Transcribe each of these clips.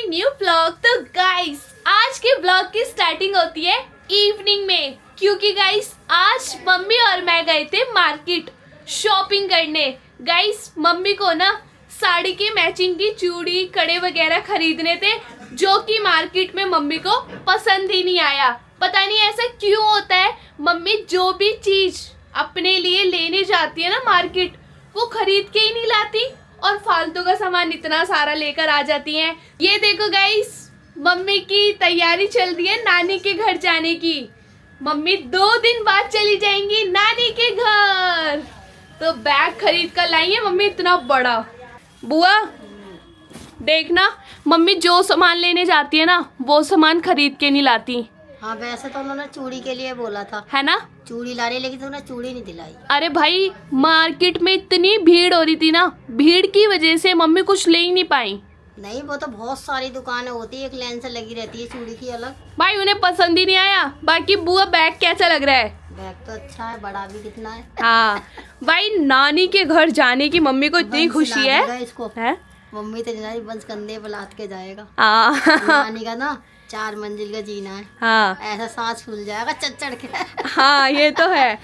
New blog. तो guys आज के ब्लॉग की स्टार्टिंग होती है इवनिंग में, क्योंकि गाइस आज मम्मी और मैं गए थे मार्केट शॉपिंग करने। गाइस मम्मी को ना साड़ी के मैचिंग की चूड़ी कड़े वगैरह खरीदने थे, जो कि मार्केट में मम्मी को पसंद ही नहीं आया। पता नहीं ऐसा क्यों होता है, मम्मी जो भी चीज अपने लिए लेने जाती है ना मार्केट, वो खरीद के ही नहीं लाती और फालतू का सामान इतना सारा लेकर आ जाती हैं। ये देखो गाइस, मम्मी की तैयारी चल रही है नानी के घर जाने की। मम्मी 2 दिन बाद चली जाएंगी नानी के घर, तो बैग खरीद कर लाई है मम्मी इतना बड़ा। बुआ देखना, मम्मी जो सामान लेने जाती है ना वो सामान खरीद के नहीं लाती। हाँ, वैसे तो उन्होंने चूड़ी के लिए बोला था, है ना, चूड़ी ला रही, लेकिन उन्होंने चूड़ी नहीं दिलाई। अरे भाई मार्केट में इतनी भीड़ हो रही थी ना, भीड़ की वजह से मम्मी कुछ ले ही नहीं पाई। नहीं, वो तो बहुत सारी दुकानें होती है, एक लाइन से लगी रहती है चूड़ी की अलग। भाई उन्हें पसंद ही नहीं आया। बाकी बुआ बैग कैसा लग रहा है? बैग तो अच्छा है, बड़ा भी कितना है। हाँ भाई, नानी के घर जाने की मम्मी को इतनी खुशी है इसको है? मम्मी तो नहीं, बंस कंधे पर लाद के जाएगा। हाँ नानी का ना 4 मंजिल का जीना है। हाँ ऐसा सांस फूल जाएगा चढ़ के। हाँ ये तो है।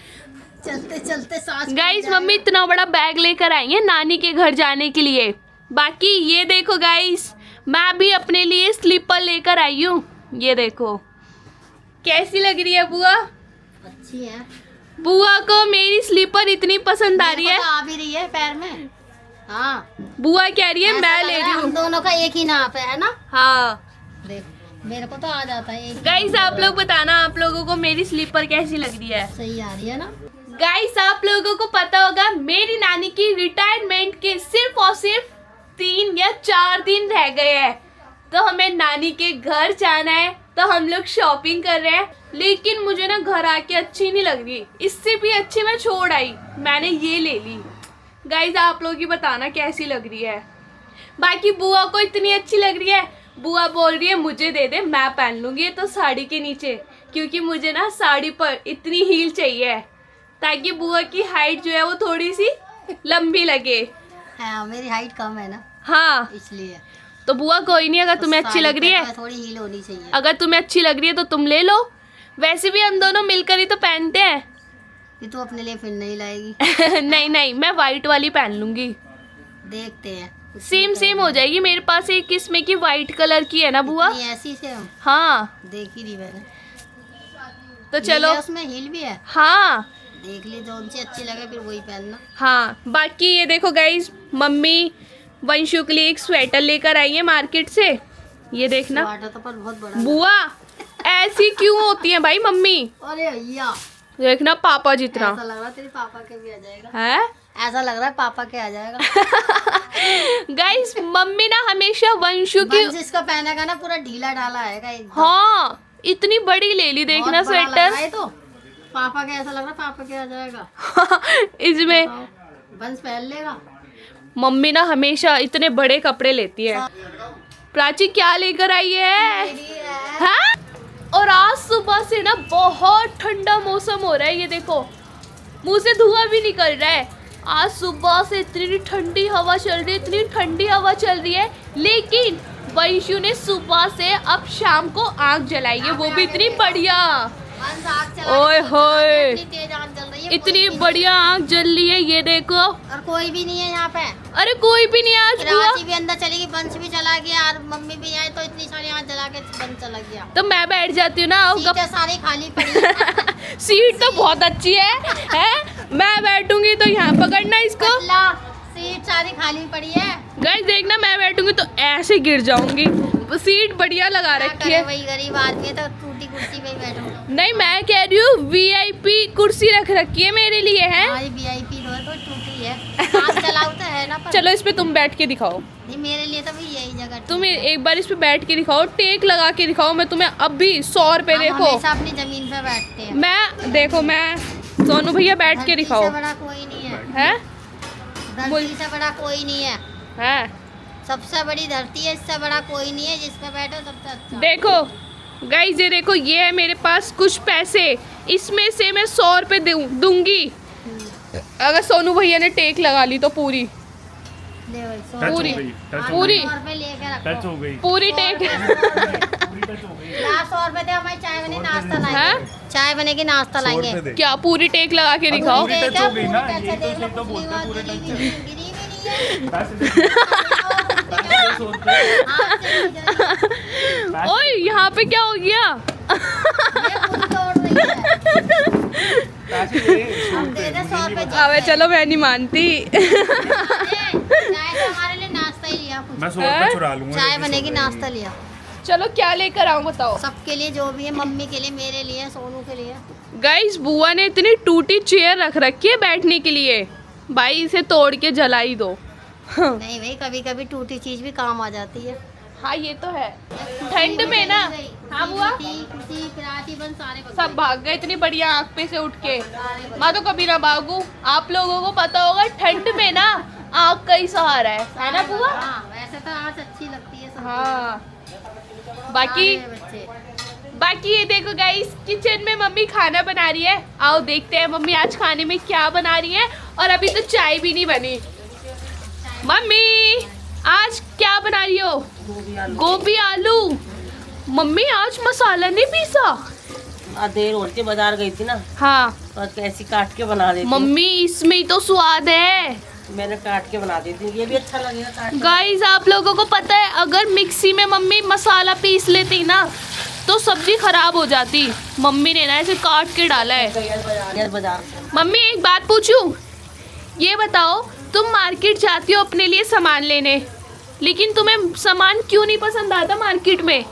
चलते चलते सांस। गाइस मम्मी इतना बड़ा बैग लेकर आई है नानी के घर जाने के लिए। बाकी ये देखो गाइस, मैं भी अपने लिए स्लीपर लेकर आई हूँ। ये देखो कैसी लग रही है बुआ? अच्छी है। बुआ को मेरी स्लीपर इतनी पसंद आ रही है। आ भी रही है पैर में। हाँ, बुआ कह रही है मैं ले रही हूँ। हम दोनों का एक ही नाप है ना? हाँ देख, मेरे को तो आ जाता है। गाइस आप लोग बताना, आप लोगों को मेरी स्लीपर कैसी लग रही है? सही आ रही है ना? गाइस आप लोगों को पता होगा, मेरी नानी की रिटायरमेंट के सिर्फ और सिर्फ 3 या 4 दिन रह गए हैं, तो हमें नानी के घर जाना है। तो हम लोग शॉपिंग कर रहे हैं, लेकिन मुझे ना घर आके अच्छी नहीं लग रही। इससे भी अच्छी मैं छोड़ आई, मैंने ये ले ली। गाइस आप लोग ही बताना कैसी लग रही है। बाकी बुआ को इतनी अच्छी लग रही है, बुआ बोल रही है मुझे दे दे, मैं पहन लूंगी तो साड़ी के नीचे, क्योंकि मुझे ना साड़ी पर इतनी हील चाहिए ताकि बुआ की हाइट जो है वो थोड़ी सी लंबी लगे। हाँ, मेरी हाइट कम है ना, हाँ इसलिए। तो बुआ कोई नहीं, अगर तुम्हें अच्छी लग रही है, थोड़ी हील होनी चाहिए। अगर तुम्हें अच्छी लग रही है तो तुम ले लो। वैसे भी हम दोनों मिलकर ही तो पहनते हैं। कि तू अपने लिए फिर नहीं लाएगी? नहीं नहीं, मैं वाइट वाली पहन लूंगी। देखते हैं, सेम हो जाएगी। मेरे पास एक इसमें की वाइट कलर की है ना बुआ? ऐसी से हम हाँ देख ही रही मैंने। तो चलो, उसमें हील भी है। हाँ देख ली, जो उनसे अच्छी लगे फिर वही पहनना। हाँ। बाकी ये देखो गाइज, मम्मी वंशु के लिए एक स्वेटर लेकर आई है मार्केट से। ये देखना तो पर बहुत बड़ा। बुआ ऐसी क्यों होती है भाई मम्मी? अरे भैया देखना पापा जितना। ऐसा लग रहा है तेरे पापा के भी आ जाएगा। है? ऐसा लग रहा है पापा के आ जाएगा। गाइस मम्मी ना हमेशा वंशु की, जिसका पहनेगा ना पूरा ढीला ढाला आएगा एकदम। हाँ इतनी बड़ी ले ली, देखना स्वेटर। तो पापा के ऐसा लग रहा है पापा के आ जाएगा। इसमें बंस पहन लेगा। मम्मी ना हमेशा इतने बड़े कपड़े लेती है। प्राची क्या लेकर आई है? हाँ? और आज सुबह से ना बहुत ठंडा मौसम हो रहा है। ये देखो मुंह से धुआं भी निकल रहा है। आज सुबह से इतनी ठंडी हवा चल रही है, इतनी ठंडी हवा चल रही है, लेकिन वंशु ने सुबह से अब शाम को आग जलाई है, वो भी इतनी बढ़िया। ओए होए, इतनी बढ़िया आग जल रही है। ये देखो, और कोई भी नहीं है यहाँ पे। अरे कोई भी नहीं है आज। रांची भी अंदर चली गई, बंस भी चला गया और मम्मी भी आई, तो इतनी सारी आग जला के बंस चला गया। तो मैं बैठ जाती हूँ ना। सीटें सारी खाली पड़ी। सीट तो बहुत अच्छी है? मैं बैठूंगी तो यहाँ पकड़ना इसको। सीट सारी खाली पड़ी है। गाइस देखना, मैं बैठूंगी तो ऐसे गिर जाऊंगी। सीट बढ़िया लगा रखी है। वही गरीब आदमी है तो टूटी कुर्सी पे ही बैठूंगा। नहीं मैं कह रही हूँ VIP कुर्सी रख रखी है मेरे लिए। है VIP तो टूटी है, आग जलाऊ तो है ना। चलो इस पे तुम बैठ के दिखाओ। नहीं, मेरे लिए तो भी यही जगह। तुम एक बार इस पे बैठ के दिखाओ, टेक लगा के दिखाओ। मैं तुम्हें अभी 100 रुपए देखो। हमेशा अपनी जमीन पे बैठते हैं। मैं देखो, मैं सोनू भैया बैठ के दिखाओ। बड़ा कोई नहीं है। है? धरती से बड़ा कोई नहीं है। है? सबसे बड़ी धरती है, इससे बड़ा कोई नहीं है, जिसपे बैठो सबसे अच्छा। देखो गाइस, ये देखो, ये है मेरे पास कुछ पैसे, इसमें से मैं 100 रुपए दूंगी अगर सोनू भैया ने टेक लगा ली तो पूरी। ले भाई, 100 टच हो पूरी- गई, टच हो पूरी- गई, 100 रुपए लेके टच रखो। हो गई, पूरी टेक पूरी टच हो गई। लास्ट 100 रुपए दे, हमारी चाय बने नाश्ता हैं? लाएंगे, चाय बनेगी नाश्ता 100 लाएंगे। रुपए दे। क्या पूरी टेक लगा के दिखाओ। पूरी टच हो गई ना, पूरी टच ये है, तो देख लो, सही तो कुछ बोलते नहीं पूरे हुआ, टच गिरी है। भी नहीं है। पैसे दे, 100 रुपए। हाथ से नहीं जाएगी। ओए यहाँ पे क्या हो गया? ये खुद तोड़ रही है। पैसे दे, 100 अब दे दे, 100 रुपए जीत अबे गए। चलो मैं नहीं मानती। चाय तो हमारे लिए नाश्ता ही लिया कुछ। मैं 100 रुपए चुरा लूंगा। चाय जल्दी से बनेगी, हो नाश्ता जाएगी। लिया। चलो क्या लेकर आऊँ बताओ। सबके लिए जो भी है, मम्मी के लिए, मेरे लिए, सोनू के लिए। गाइस बुआ ने इतनी टूटी चेयर रख रखी है बैठने के लिए, भाई इसे तोड़ के जला ही दो। नहीं भाई, कभी कभी टूटी चीज भी काम आ जाती है। हाँ ये तो है। ठंड में ना। हाँ बुआ, कुर्सी पिराती बन सारे बग सब गए। भाग गए इतनी बढ़िया आँख पे से उठ के। सारे बग मैं तो कभी ना भागू। आप लोगों को पता होगा ठंड में ना आँख का ही सहारा है ना बुआ? हाँ, वैसे तो आज अच्छी लगती है सबको। हाँ बाकी सारे बच्चे। बाकी ये देखो गाइस, किचन में मम्मी खाना बना रही है। आओ देखते हैं मम्मी आज खाने में क्या बना रही है। और अभी तो चाय भी नहीं बनी। मम्मी आज क्या बना रही हो? गोभी आलू। मम्मी आज मसाला नहीं पीसा? आज देर होती बाजार गई थी ना, हाँ तो आज कैसी काट के बना देती हूँ। मम्मी इसमें ही तो स्वाद है। मैंने काट के बना देती हूँ, ये भी अच्छा लगेगा काट के। गाइस आप लोगों को पता है अगर मिक्सी में मम्मी मसाला पीस लेती ना तो सब्जी खराब हो जाती। मम्मी ने ना ऐसे काट के डाला है। गई बाजार से। मम्मी एक बात पूछूं? ये बताओ तुम मार्केट जाती हो अपने लिए सामान लेने, लेकिन तुम्हें सामान क्यों नहीं पसंद आता मार्केट में?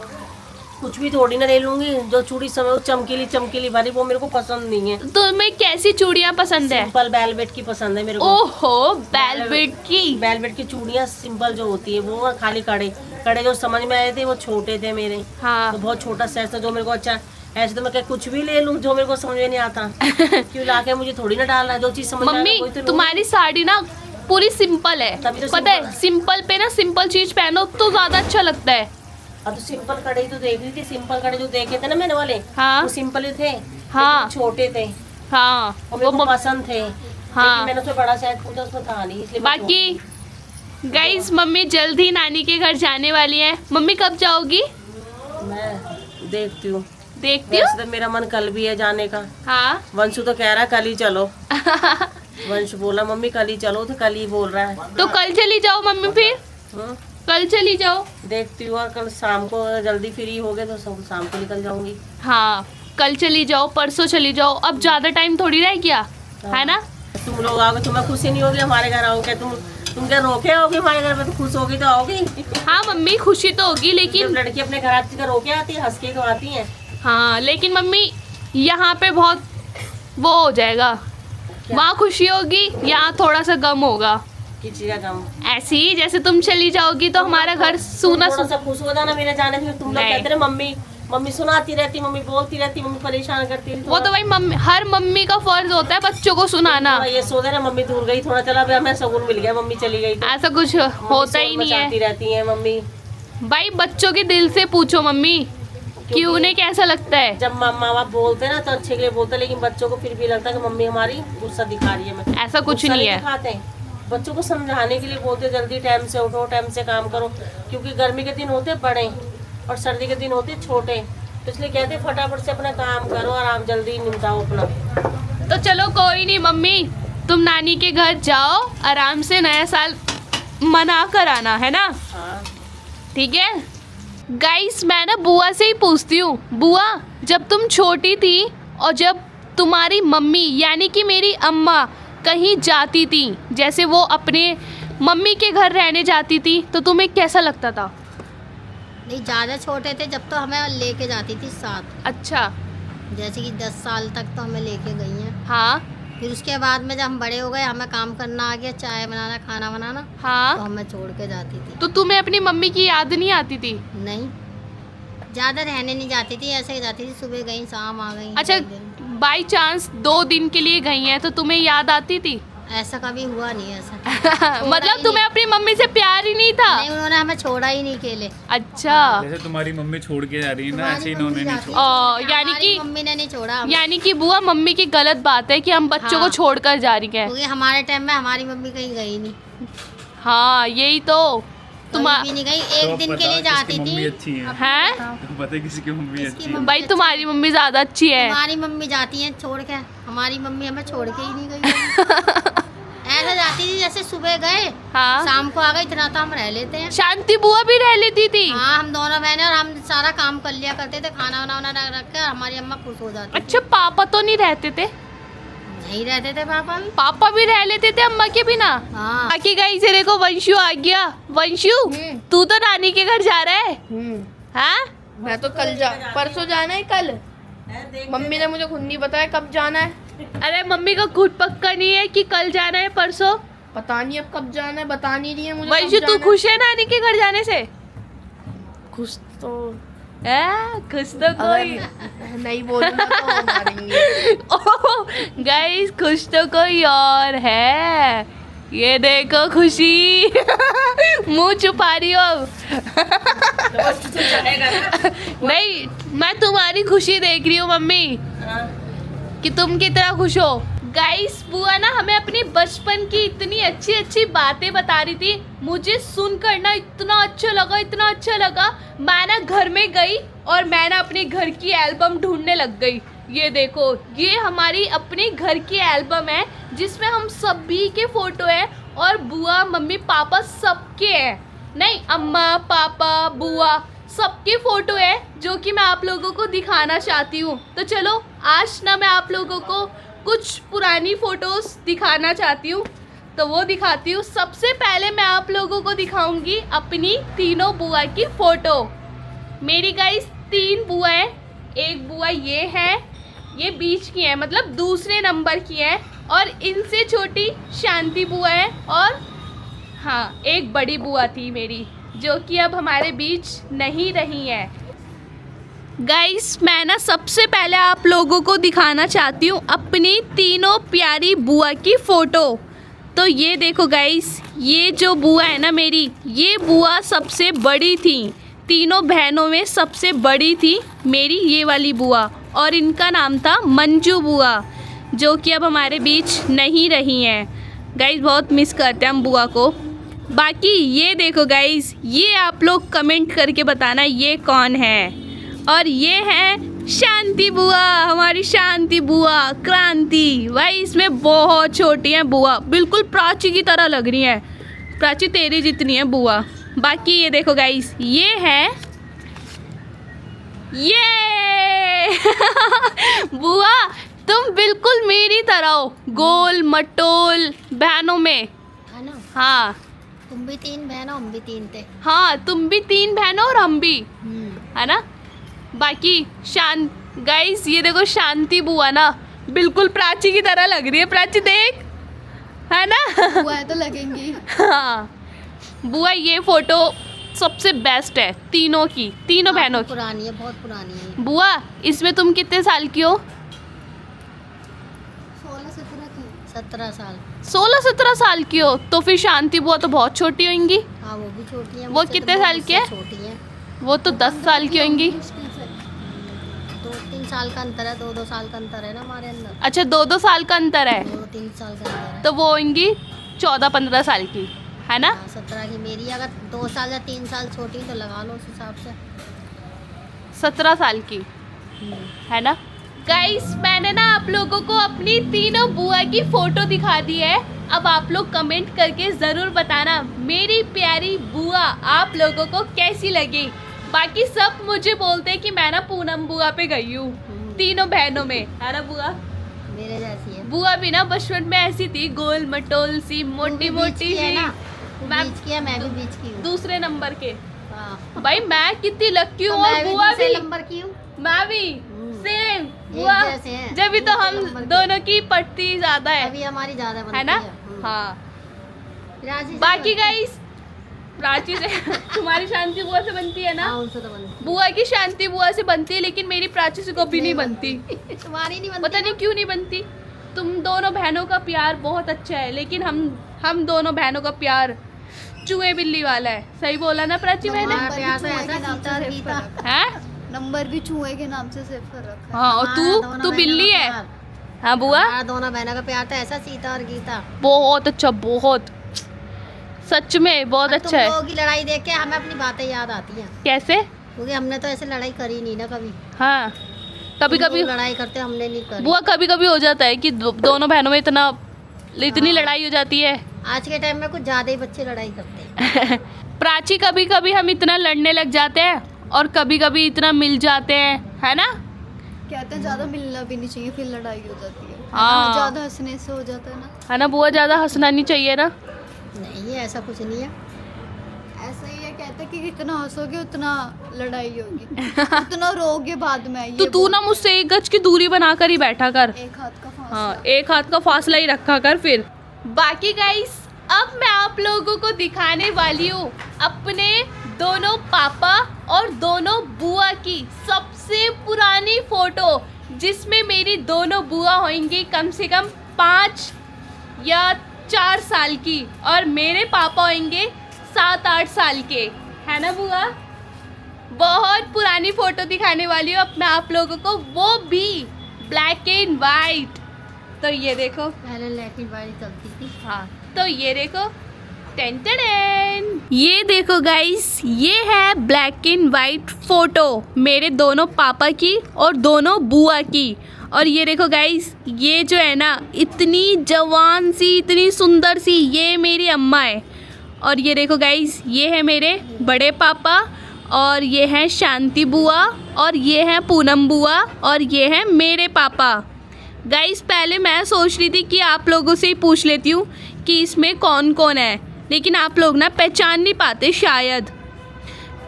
कुछ भी थोड़ी ना ले लूंगी, जो चूड़ी समय वो चमकीली चमकीली वाली वो मेरे को पसंद नहीं है। तुम्हें कैसी चूड़ियाँ पसंद है? सिंपल वेलवेट की पसंद है मेरे को। ओहो वेलवेट की। वेलवेट की चूड़ियाँ सिंपल जो होती है वो, खाली कड़े कड़े जो समझ में आए थे वो छोटे थे मेरे। हाँ तो बहुत छोटा साइज था जो मेरे को अच्छा। ऐसे तो मैं क्या कुछ भी ले लूं जो मेरे को समझ में नहीं आता। क्यों लाके मुझे थोड़ी ना डालना है, जो चीज समझ में मम्मी आए वही तो लूं। तुम्हारी साड़ी ना पूरी सिंपल है। तभी तो पता है सिंपल है। सिंपल पे ना सिंपल चीज पहनो तो ज्यादा अच्छा लगता है। अब तो सिंपल कड़े तो देख रही थी, सिंपल कड़े जो देखे थे ना मैंने वाले, हाँ वो सिंपल ही थे। हाँ। लेकिन छोटे थे हाँ और मेरे को वो पसंद थे। हाँ। लेकिन मैंने उसमें बड़ा साइज पूछा, उसमें था नहीं, इसलिए मैं बाकी गाइस मम्मी जल्द ही नानी के घर जाने वाली है। मम्मी कब जाओगी? मैं देखती हूँ। देखती हो? वैसे तो मेरा मन कल भी है जाने का। हाँ वंशु तो कह रहा है कल ही चलो। वंश बोला मम्मी कल ही चलो, तो कल ही बोल रहा है। तो कल चली जाओ मम्मी फिर। हम्म, कल चली जाओ। देखती हूँ, और कल शाम को जल्दी फ्री हो गए तो शाम को निकल जाऊंगी। हाँ कल चली जाओ, परसों चली जाओ। अब ज्यादा टाइम थोड़ी रह गया है ना? तुम लोग आओगे, तुम्हें खुशी नहीं होगी हमारे घर आओगे? तुम क्या रोके आओगे हमारे घर में? तो खुश होगी तो आओगी। हाँ मम्मी खुशी तो होगी जब लेकिन लड़की अपने घर आती है रोके आती है, हंस के तो आती है। हाँ लेकिन मम्मी यहाँ पे बहुत वो हो जाएगा। वहाँ खुशी होगी, यहाँ थोड़ा सा गम होगा। किसी का काम ऐसे ही जैसे तुम चली जाओगी तो हमारा घर सूना थोड़ा सा खुश हो जाना मेरे जाने से। तुम लोग नहीं। कहते रहे मम्मी मम्मी सुनाती रहती, मम्मी बोलती रहती, मम्मी परेशान करती रहती। वो तो भाई मम्मी, हर मम्मी का फर्ज होता है बच्चों को सुनाना। थोड़ा ये सोच रहे मम्मी दूर गई, थोड़ा चला भाई हमें सगुन मिल गया, मम्मी चली गई तो। ऐसा कुछ होता ही नहीं मचाती है रहती है मम्मी। भाई। बच्चों के दिल से पूछो मम्मी कि उन्हें कैसा लगता है। जब माँ बाप बोलते हैं ना तो अच्छे के लिए बोलते हैं, लेकिन बच्चों को फिर भी लगता है कि मम्मी हमारी गुस्सा दिखा रही है। मैं ऐसा कुछ गुस्सा नहीं है। दिखाते हैं, बच्चों को समझाने के लिए बोलते हैं जल्दी टाइम से उठो, टाइम से काम करो। क्योंकि गर्मी के दिन होते हैं बड़े और सर्दी के दिन होते हैं छोटे, तो इसलिए कहते हैं फटाफट से अपना काम करो, आराम जल्दी निपटाओ अपना। तो चलो कोई नहीं मम्मी, तुम नानी के घर जाओ, आराम से नया साल मना कर आना है ना? हाँ ठीक है गाइस। मैं ना बुआ से ही पूछती हूँ, बुआ जब तुम छोटी थी और जब तुम्हारी मम्मी यानी कि मेरी अम्मा कहीं जाती थी, जैसे वो अपने मम्मी के घर रहने जाती थी, तो तुम्हें कैसा लगता था? नहीं, ज़्यादा छोटे थे जब तो हमें लेके जाती थी साथ। अच्छा जैसे कि 10 साल तक तो हमें लेके गई हैं। हाँ फिर उसके बाद में जब हम बड़े हो गए, हमें काम करना आ गया, चाय बनाना, खाना बनाना, तो हाँ। हमें छोड़ के जाती थी। तो तुम्हें अपनी मम्मी की याद नहीं आती थी? नहीं, ज़्यादा रहने नहीं जाती थी, ऐसे ही जाती थी, सुबह गई शाम आ गई। अच्छा एक दिन। बाई चांस 2 दिन के लिए गई हैं तो तुम्हें याद आती थी? ऐसा कभी हुआ नहीं ऐसा। मतलब तुम्हें अपनी मम्मी से प्यार ही नहीं था? नहीं, उन्होंने हमें छोड़ा ही नहीं अकेले। अच्छा जैसे तुम्हारी मम्मी छोड़ के जा रही है ना, हमारी ऐसे ही मम्मी इन्होंने नहीं जाती छोड़ा। है। यानी हमारी कि मम्मी ने नहीं छोड़ा हमें। यानी कि बुआ मम्मी की गलत बात है कि हम बच्चों को हाँ। छोड़कर जा रही हैं। क्योंकि हमारे टाइम में हमारी मम्मी कहीं गई नहीं। हाँ यही तो तुम कहीं भी नहीं गई, एक दिन के लिए जाती मम्मी थी। अच्छी है, हैं पता है किसी की मम्मी किसकी अच्छी है। मम्मी? भाई तुम्हारी मम्मी ज्यादा अच्छी है। हमारी मम्मी जाती है छोड़ के, हमारी मम्मी हमें छोड़ के ही नहीं गई। ऐसा जाती थी जैसे सुबह गए हाँ शाम को आ गए, इतना तो हम रह लेते हैं। शांति बुआ भी रह लेती थी। हाँ हम दोनों बहनें, और हम सारा काम कर लिया करते थे, खाना वाना रख कर हमारी अम्मा खुश हो जाती थी। अच्छा पापा तो नहीं रहते थे? नहीं रहते थे पापा भी। पापा भी रह लेते थे अम्मा के बिना। हाँ बाकी गाइस देखो वंशु आ गया। वंशु तू तो नानी के घर जा रहा है? हाँ मैं तो कल परसों जाना है कल। मम्मी ने मुझे खुद नहीं बताया कब जाना है। अरे मम्मी को खुद पक्का नहीं है कि कल जाना है परसों। पता नहीं अब कब जाना है, बता नहीं रही है मुझे। वंशु कब तू जाना खुश है नानी के घर जाने से? है। खुश तो खुश तो कोई अगर नहीं बोलूंगा तो मारेंगे। गाइस खुश तो कोई और है। ये देखो खुशी मुंह छुपा रही हो। नहीं मैं तुम्हारी खुशी देख रही हूँ मम्मी कि तुम कितना खुश हो। गाइस बुआ ना हमें अपनी बचपन की इतनी अच्छी अच्छी बातें बता रही थी, मुझे सुनकर ना इतना अच्छा लगा, इतना अच्छा लगा। मैं ना घर में गई और मैं ना अपने घर की एल्बम ढूंढने लग गई। ये देखो ये हमारी अपने घर की एल्बम है जिसमें हम सभी के फोटो है और बुआ मम्मी पापा सबके हैं। नहीं अम्मा पापा बुआ सबके फोटो है जो कि मैं आप लोगों को दिखाना चाहती हूँ। तो चलो आज ना मैं आप लोगों को कुछ पुरानी फोटोज दिखाना चाहती हूँ, तो वो दिखाती हूँ। सबसे पहले मैं आप लोगों को दिखाऊंगी अपनी तीनों बुआ की फोटो। मेरी गाइस 3 बुआ है। एक बुआ ये है, ये बीच की है मतलब दूसरे नंबर की है, और इनसे छोटी शांति बुआ है, और हाँ एक बड़ी बुआ थी मेरी जो कि अब हमारे बीच नहीं रही है। गाइस मैं ना सबसे पहले आप लोगों को दिखाना चाहती हूँ अपनी तीनों प्यारी बुआ की फ़ोटो। तो ये देखो गाइस, ये जो बुआ है ना मेरी, ये बुआ सबसे बड़ी थी। तीनों बहनों में सबसे बड़ी थी मेरी ये वाली बुआ, और इनका नाम था मंजू बुआ जो कि अब हमारे बीच नहीं रही हैं। गाइस बहुत मिस करते हैं हम बुआ को। बाकी ये देखो गाइस, ये आप लोग कमेंट करके बताना ये कौन है। और ये है शांति बुआ, हमारी शांति बुआ क्रांति। भाई इसमें बहुत छोटी है बुआ, बिल्कुल प्राची की तरह लग रही है। प्राची तेरी जितनी है बुआ। बाकी ये देखो गाइस, ये है ये बुआ तुम बिल्कुल मेरी तरह हो, गोल मटोल बहनों में। है ना, हाँ तुम भी 3 बहन हो, हम भी 3 थे। हाँ तुम भी 3 बहनों और हम भी, है ना। बाकी गाइस ये देखो शांति बुआ ना बिल्कुल प्राची की तरह लग रही है। प्राची देख, है ना। बुआ तो लगेंगी। हाँ बुआ ये फोटो सबसे बेस्ट है तीनों की, तीनों बहनों की। पुरानी है, बहुत पुरानी है। बुआ इसमें तुम कितने साल की हो? 17 साल। 16-17 साल की हो, तो फिर शांति बुआ तो बहुत छोटी होंगी। हाँ वो भी छोटी है। वो मुझसे कितने तो साल की है? छोटी है। वो तो 10 साल की होंगी। 2-3 साल का अंतर है, 2-2 साल का अंतर है ना हमारे अंदर। अच्छा 2-2 साल का अंतर है, 2-3 साल का अंतर है। तो वो होंगी 14-15 साल की, है ना। 17 की मेरी, अगर 2 साल या 3 साल छोटी तो लगा लो उस हिसाब से। 17 साल की, है ना। गाइस मैंने ना आप लोगों को अपनी तीनों बुआ की फोटो दिखा दी है। अब आप लोग कमेंट करके ज़रूर बताना मेरी प्यारी बुआ आप लोगों को कैसी लगी। बाकी सब मुझे बोलते हैं कि मैं ना पूनम बुआ पे गई हूँ तीनों बहनों में, है ना बुआ। मेरे जैसी है। बुआ भी ना बचपन में ऐसी थी, गोल मटोल सी, मोटी मोटी है सी। ना, तू मैं बीच की है, मैं भी बीच की हूँ। दूसरे नंबर के। हाँ। भाई मैं कितनी लक्की हूँ, तो और मैं बुआ दूसरे भी, नंबर की हूँ। मैं भी सेम एक बुआ। जैसे हैं। जब भी तो हम दूसरे नंबर के। दोनों की पट्टी ज्यादा है, अभी हमारी ज्यादा बनती है ना। हम्म। हाँ राजी से बाकी बनती है। गाइस प्राची से तुम्हारी शांति बुआ से बनती है ना। हाँ उनसे तो बनती बुआ की शांति बुआ से बनती है, लेकिन मेरी प्राची से कभी नहीं बनती। है। तुम्हारी नहीं बनती। पता नहीं क्यों नहीं बनती। तुम दोनों बहनों का प्यार बहुत अच्छा है, लेकिन हम दोनों बहनों का प्यार चूहे बिल्ली वाला है। सही बोला ना प्राची मैंने? हमारा प्यार तो ऐसा सीता गीता। हैं? नंबर भी चूहे के नाम से सेव कर रखा है। हाँ और हमारा दोनों तू बहनों बिल्ली का है। प्यार। हाँ बुआ हमारा दोनों बहनों का प्यार तो ऐसा सीता और गीता। बहुत अच्छा, बहुत। सच में बहुत अच्छा तुम है। लोगों की लड़ाई देख के हमें अपनी बातें याद आती हैं, कैसे? क्योंकि हमने तो ऐसे लड़ाई करी नहीं ना कभी। हाँ, कभी तुम कभी लोग लड़ाई करते, हमने नहीं करी। बुआ कभी कभी हो जाता है कि दोनों बहनों में इतनी लड़ाई हो जाती है। आज के टाइम में कुछ ज्यादा ही बच्चे लड़ाई करते हैं। प्राची, कभी कभी हम इतना लड़ने लग जाते हैं और कभी कभी इतना मिल जाते हैं, है ना? कहते हैं ज्यादा मिलना भी नहीं चाहिए, फिर लड़ाई हो जाती है। हाँ। ज्यादा हंसने से हो जाता है ना। है ना बुआ, ज्यादा हंसना नहीं चाहिए ना। नहीं, ऐसा कुछ नहीं है। ऐसा ही है, कहते हैं कि जितना हंसोगे उतना लड़ाई होगी, उतना रोगे बाद में। तो ये तू ना मुझसे 1 गज की दूरी बनाकर ही बैठा कर। एक हाथ का फासला। हाँ, 1 हाथ का फासला ही रखा कर फिर। बाकी गाइस, अब मैं आप लोगों को दिखाने वाली हूँ अपने दोनों पापा और दोनों बुआ की सबसे पुरानी फोटो, जिसमें मेरी दोनों बुआ होंगी कम से कम 5 या 4 साल की और मेरे पापा होंगे 7-8 साल के, है ना बुआ? बहुत पुरानी फोटो दिखाने वाली हूँ अपने आप लोगों को, वो भी ब्लैक एंड वाइट। तो ये देखो, पहले लैट्रिन बारी चलती थी। हाँ, तो ये देखो, टेन टेन, ये देखो गाइस, ये है ब्लैक एंड वाइट फोटो मेरे दोनों पापा की और दोनों बुआ की। और ये देखो गाइस, ये जो है ना, इतनी जवान सी, इतनी सुंदर सी, ये मेरी अम्मा है। और ये देखो गाइस, ये है मेरे बड़े पापा और ये है शांति बुआ और ये है पूनम बुआ और ये है मेरे पापा। गाइस, पहले मैं सोच रही थी कि आप लोगों से ही पूछ लेती हूँ कि इसमें कौन कौन है, लेकिन आप लोग ना पहचान नहीं पाते शायद।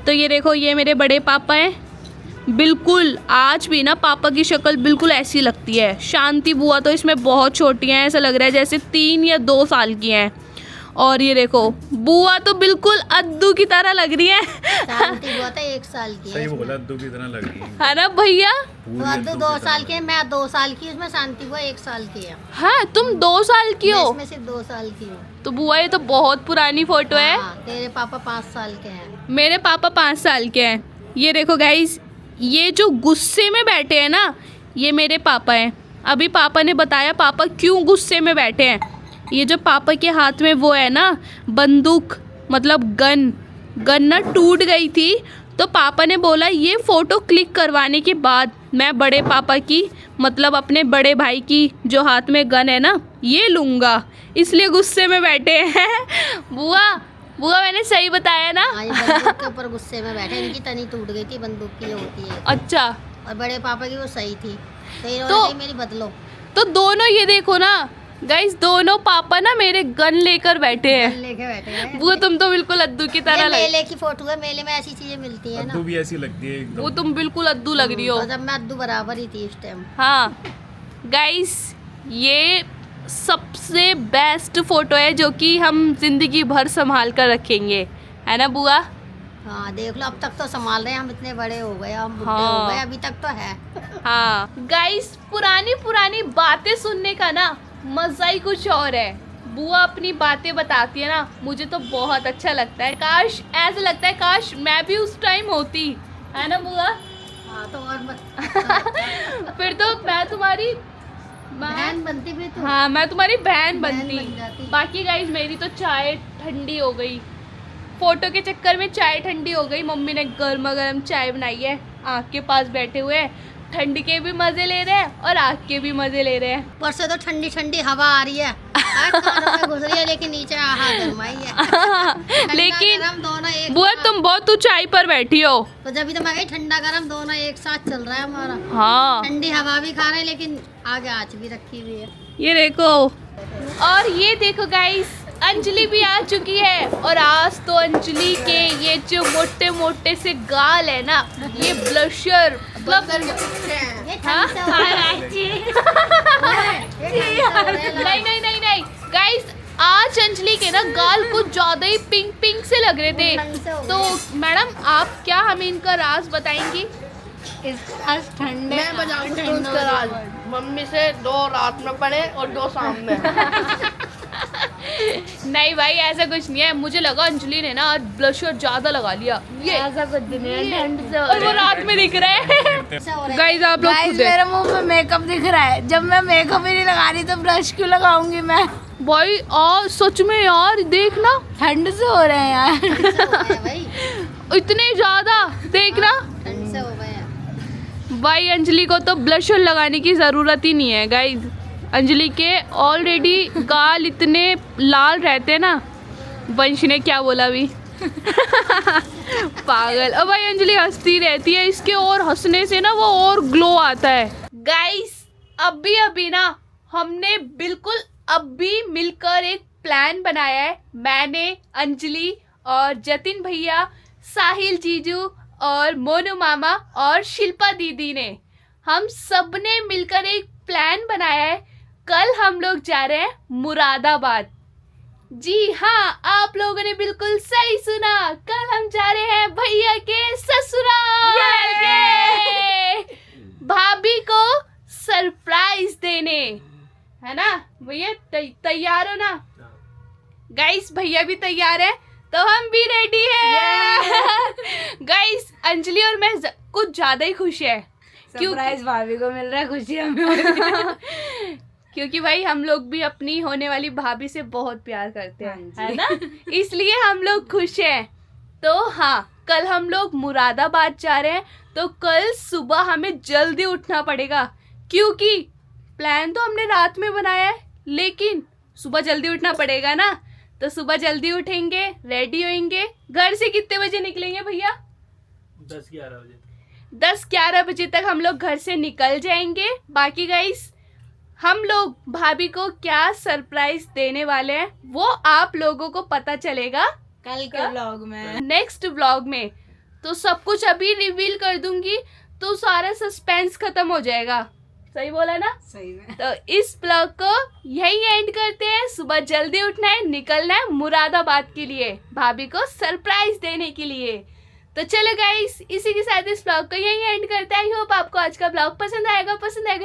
तो ये देखो, ये मेरे बड़े पापा हैं, बिल्कुल आज भी ना पापा की शक्ल बिल्कुल ऐसी लगती है। शांति बुआ तो इसमें बहुत छोटी हैं, ऐसा लग रहा है जैसे 3 या 2 साल की हैं। और ये देखो, बुआ तो बिल्कुल अद्दू की तरह लग रही है। शांति बुआ तो 1 साल की है। सही इसमें। बोला, अद्दू की तरह लग रही है। है ना भैया? तो अद्दू 2 साल की है, मैं 2 साल की, उसमें शांति बुआ 1 साल की है। हाँ, तुम 2 साल की मैं हो? इसमें सिर्फ 2 साल की हूँ। तो बुआ, ये तो बहुत पुरानी फोटो है। हाँ, तेरे पापा 5 साल के हैं। मेरे पापा 5 साल के हैं। ये देखो गाइस, ये जो गुस्से में बैठे हैं ना, ये मेरे पापा हैं। अभी पापा ने बताया पापा क्यों गुस्से में बैठे हैं। ये जो पापा के हाथ में वो है ना बंदूक, मतलब गन ना टूट गई थी, तो पापा ने बोला ये फ़ोटो क्लिक करवाने के बाद मैं बड़े पापा की, मतलब अपने बड़े भाई की जो हाथ में गन है ना, ये लूँगा, इसलिए गुस्से में बैठे हैं। बुआ मैंने सही बताया ना? हाँ, ये बंदूक के ऊपर गुस्से में बैठे, इनकी तनी टूट गई थी, बंदूक की जो होती है। अच्छा, और बड़े पापा की वो सही थी, तो इन्होंने तो- कही मेरी बदलो। तो दोनों ये देखो ना गाइस, दोनों पापा ना मेरे गन लेकर बैठे हैं। लेके बैठे हैं। वो तुम तो बिल्कुल अद्दू की तरह ये लग, मेले की फोटो है, मेले में ऐसी चीजें मिलती है ना। अद्दू भी ऐसी लगती है एकदम। वो तुम बिल्कुल अद्दू लग रही हो। तो जब मैं अद्दू बराबर ही थी इस टाइम। हाँ गाइस, ये सबसे बेस्ट फोटो है जो कि हम जिंदगी भर संभाल कर रखेंगे, है ना बुआ? हाँ, देख लो, अब तक तो संभाल रहे हैं, हम इतने बड़े हो गए, हम बुढ़े हाँ। हो गए, अभी तक तो है। हाँ गाइस, पुरानी बातें सुनने का ना मजा ही कुछ और है। बुआ अपनी बातें बताती है ना, मुझे तो बहुत अच्छा लगता है। काश ऐसा लगता है काश मैं भी उस टाइम होती, है ना बुआ? हाँ, तो और फिर तो मैं तुम्हारी बहन बनती भी तो। हाँ, मैं तुम्हारी बहन बहन बनती। बन जाती। बाकी गाइस, मेरी तो चाय ठंडी हो गई, फोटो के चक्कर में चाय ठंडी हो गई। मम्मी ने गर्मा गर्म चाय बनाई है, आग के पास बैठे हुए हैं, ठंड के भी मजे ले रहे हैं और आग के भी मजे ले रहे हैं। ऊपर से तो ठंडी ठंडी हवा आ रही है, आज कानों में घुस रही है, लेकिन नीचे आहा गरमाई है। ठंडा लेकिन गरम दोनों एक बुआ, साथ। तुम बहुत ऊंचाई पर बैठी हो। तो जब तो मैं गई, ठंडा गरम दोनों एक साथ चल रहा है हमारा। हाँ, ठंडी हवा भी खा रहे हैं, लेकिन आगे आँच भी रखी हुई है। ये देखो, और ये देखो गाइस, अंजलि भी आ चुकी है। और आज तो अंजलि के ये जो मोटे मोटे से गाल है ना, ये ब्लशर, मतलब ये हाँ? ठंड से हो रहा है। ये ठंड से हो रहा है। नहीं गाइस, आज अंजलि के ना गाल कुछ ज्यादा ही पिंक से लग रहे थे। ठंड से हो तो गया। मैडम, आप क्या हमें इनका राज बताएंगी? आज ठंडे मैं बताऊंगी उसका राज। मम्मी से 2 रात में पढ़े और 2 शाम में। नहीं भाई, ऐसा कुछ नहीं है। मुझे लगा अंजलि ने ना आज ब्लशर ज्यादा लगा लिया, ये ऐसा कुछ नहीं है, ठंड से हो और वो रात में दिख रहा है। रहा है। गाइस, आप लोग खुद है। मेरे मुंह में मेकअप दिख रहा है, जब मैं मेकअप ही नहीं लगा रही तो ब्रश क्यों लगाऊंगी मैं? भाई सच में यार देखना ठंड से हो रहे हैं यार। ठंड से हो गए भाई, इतने ज्यादा देखना। ठंड से हो गए हैं। भाई अंजलि को तो ब्लशर लगाने की ज़रूरत ही नहीं है गाइज। अंजलि के ऑलरेडी गाल इतने लाल रहते हैं ना। वंश ने क्या बोला अभी? पागल। अब भाई अंजलि हंसती रहती है, इसके और हंसने से ना वो और ग्लो आता है। गाइस अभी ना हमने बिल्कुल अभी मिलकर एक प्लान बनाया है। मैंने, अंजलि और जतिन भैया, साहिल जीजू और मोनू मामा और शिल्पा दीदी ने, हम सब ने मिलकर एक प्लान बनाया है। कल हम लोग जा रहे हैं मुरादाबाद। जी हाँ, आप लोगों ने बिल्कुल सही सुना, कल हम जा रहे हैं भैया के ससुराल। ये! भाभी को सरप्राइज देने, है ना भैया? तैयार हो ना गाइस? भैया भी तैयार है तो हम भी रेडी है। गाइस अंजलि और मैं कुछ ज्यादा ही खुश है। सरप्राइज भाभी को मिल रहा है, खुशी हमें हो रही है। क्योंकि भाई हम लोग भी अपनी होने वाली भाभी से बहुत प्यार करते हैं, है ना? इसलिए हम लोग खुश हैं। तो हाँ, कल हम लोग मुरादाबाद जा रहे हैं, तो कल सुबह हमें जल्दी उठना पड़ेगा। क्योंकि प्लान तो हमने रात में बनाया है, लेकिन सुबह जल्दी उठना पड़ेगा ना। तो सुबह जल्दी उठेंगे, रेडी होंगे। घर से कितने बजे निकलेंगे भैया? 10-11 बजे। 10-11 बजे तक हम लोग घर से निकल जाएंगे। बाकी गाइस हम लोग भाभी को क्या सरप्राइज देने वाले हैं वो आप लोगों को पता चलेगा कल के व्लॉग में, नेक्स्ट व्लॉग में। तो सब कुछ अभी रिवील कर दूंगी तो सारा सस्पेंस खत्म हो जाएगा। सही बोला ना? सही में। तो इस ब्लॉग को यही एंड करते हैं। सुबह जल्दी उठना है, निकलना है मुरादाबाद के लिए, भाभी को सरप्राइज देने के लिए। तो चलो गाइस, इसी के साथ इस ब्लॉग को यही एंड करते हैं। आई होप आपको आज का ब्लॉग पसंद आएगा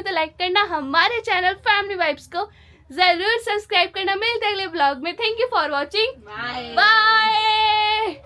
तो लाइक करना, हमारे चैनल फैमिली वाइब्स को जरूर सब्सक्राइब करना। मिलते हैं अगले ब्लॉग में। Thank you for watching, bye.